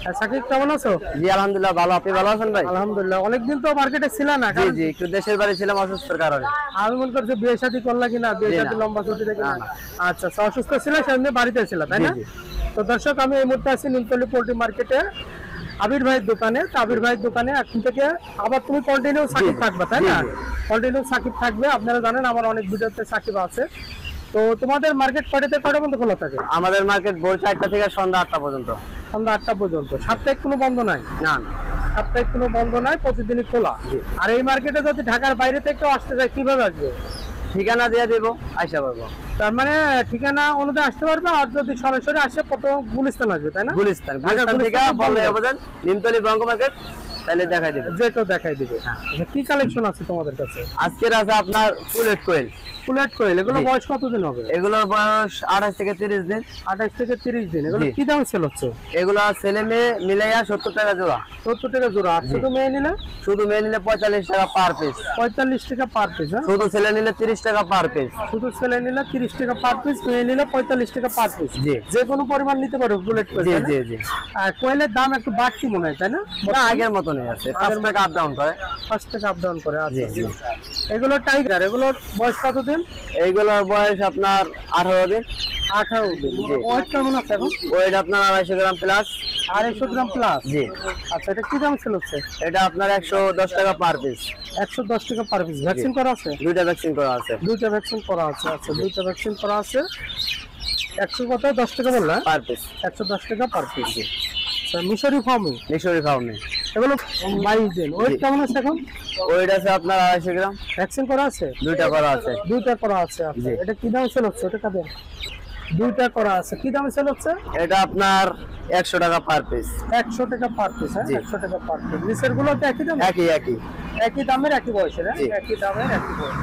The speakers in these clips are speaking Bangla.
সাকিব কেমন আছো? জি আলহামদুলিল্লাহ ভালো। আপনি ভালো আছেন ভাই? আলহামদুলিল্লাহ। অনেকদিন তো মার্কেটে ছিল না। জি জি, একটু দেশের বাড়ি ছিলাম অসুস্থর কারণে। আমি মনে করছি বিয়ে শাদী করলা কিনা, বিয়ে শাদী লম্বা ছুটি দেখি না। আচ্ছা, অসুস্থ ছিল সেজন্য বাড়িতে ছিল, তাই না? তো দর্শক, আমি এই মুহূর্তে আছি নিমতলী পোল্ট্রি মার্কেটে আবির ভাইয়ের দোকানে। তো আবির ভাইয়ের দোকানে এখন থেকে আবার তুমি কন্টিনিউ সাকিব থাকবে, তাই না? কন্টিনিউ সাকিব থাকবে। আপনারা জানেন আমার অনেক ভিডিওতে সাকিব আছে। তো তোমাদের মার্কেট কয়টা পর্যন্ত খোলা থাকে? আমাদের মার্কেট ভোর 4টা থেকে সন্ধ্যা 8টা পর্যন্ত। সন্ধ্যা 8টা পর্যন্ত। সাপ্তাহিক কোনো বন্ধ নাই? না, সাপ্তাহিক কোনো বন্ধ নাই, প্রতিদিনই খোলা। আর এই মার্কেটে যদি ঢাকার বাইরে থেকে আসতে চায় কিভাবে আসবে? ঠিকানা দিয়ে দেবো, আইসা পারবো। তার মানে ঠিকানা অনুযায়ী আসতে পারবে। আর যদি সরাসরি আসে প্রথম গুলিস্তান আসবে, তাই না? গুলিস্তান থেকে বললে হবে নিমতলী বঙ্গ মার্কেট, তাহলে দেখাই দিবে। যে কেউ দেখাই দিবে। কি কালেকশন আছে তোমাদের কাছে? আজকের আছে আপনার ফুলেট কোয়েল। ফুলেট কোয়েল, এগুলো বয়স কতদিন হবে? এগুলোর বয়স 28 থেকে 30 দিন। 28 থেকে 30 দিন। এগুলো কি দাম সেল হচ্ছে? এগুলো ছেলে মেয়ে মিলাইয়া 70 টাকা জোড়া। 70 টাকা জোড়া। আর শুধু মেয়ে নিলে? শুধু মেয়ে নিলে 45 টাকা পার পিস। 45 টাকা পার পিস। শুধু ছেলে নিলে 30 টাকা পার পিস। শুধু ছেলে নিলে 30 টাকা পার পিস, মেয়ে নিলে 45 টাকা পার পিস। যে কোনো পরিমাণ নিতে পারো ফুলেট কোয়েল। জি জি জি। আর কোয়েলের দাম একটু বাড়তি মনে হয়, তাই না? আগের মতনই আছে, 5 টাকা আপ ডাউন করে। 5 টাকা আপ ডাউন করে। আচ্ছা, এগুলো টাইগার, এগুলোর বয়স কতদিন? এইগুলোর বয়স আপনার 18 দিন। 18 দিন। ওয়েট কেমন আছে এখন? ওয়েট আপনার 250 গ্রাম প্লাস। 250 গ্রাম প্লাস। জি। আচ্ছা, এটা কি দাম সেল হচ্ছে? এটা আপনার 110 টাকা পার পিস। 110 টাকা পার পিস। ভ্যাকসিন করা আছে? দুইটা ভ্যাকসিন করা আছে। দুইটা ভ্যাকসিন করা আছে। আচ্ছা, দুইটা ভ্যাকসিন করা আছে। 110 টাকা বললা? Per piece. 110 টাকা পার পিস। আচ্ছা, মিশরি ফার্মে? মিশরি ফার্মে। এগুলো 22 দিন। ওয়েট কেমন আছে এখন? ওয়েট আছে আপনার 250 গ্রাম। ভ্যাকসিন করা আছে? দুইটা করা আছে। দুইটা করা আছে। আচ্ছা, এটা কি দাম সেল হচ্ছে? এটা কাদের? দুইটা করা আছে। কি দামে সেল হচ্ছে? এটা আপনার 100 টাকা পার পিস। 100 টাকা পার পিস। হ্যাঁ, 100 টাকা পার পিস। নিচের গুলো তো একই দাম? একই দামের, একই বয়সের। একই দামের, একই বয়স।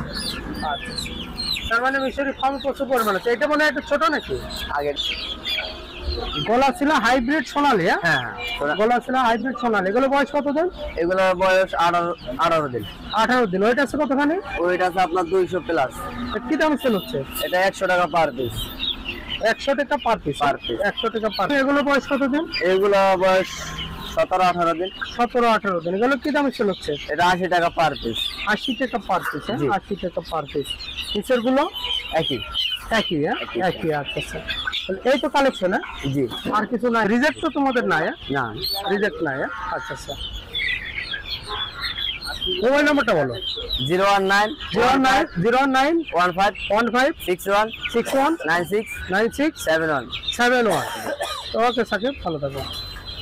আচ্ছা, তার মানে মিশরি ফার্ম প্রচুর পরিমাণে। এটা মনে হয় একটু ছোট নাকি? আগে গলা ছিল হাইব্রিড সোনালী। হ্যাঁ, গলা ছিল হাইব্রিড সোনালী। এগুলো বয়স কত দিন? এগুলোর বয়স 18 দিন। 18 দিন। ওইটা আছে কতখানি? ওইটা আছে আপনার 200 প্লাস। কি দাম সেল হচ্ছে? এটা 100 টাকা পার পিস। 100 টাকা পার পিস। 100 টাকা পার। এগুলো বয়স কত দিন? এগুলো বয়স 17-18 দিন। 17-18 দিন। এগুলো কি দামে সেল হচ্ছে? এটা 80 টাকা পার পিস। 80 টাকা পার পিস। 80 টাকা পার পিস। নিচের গুলো একই। একই। একই। আচ্ছা, এই তো কালেকশন। জি। আর কিছু নাই? রিজেক্ট তো তোমাদের নাই? না, রিজেক্ট নাই। আচ্ছা। মোবাইল নাম্বারটা বলো। 019-15-61-61-96-71। ওকে সাকিব, ভালো থাকো।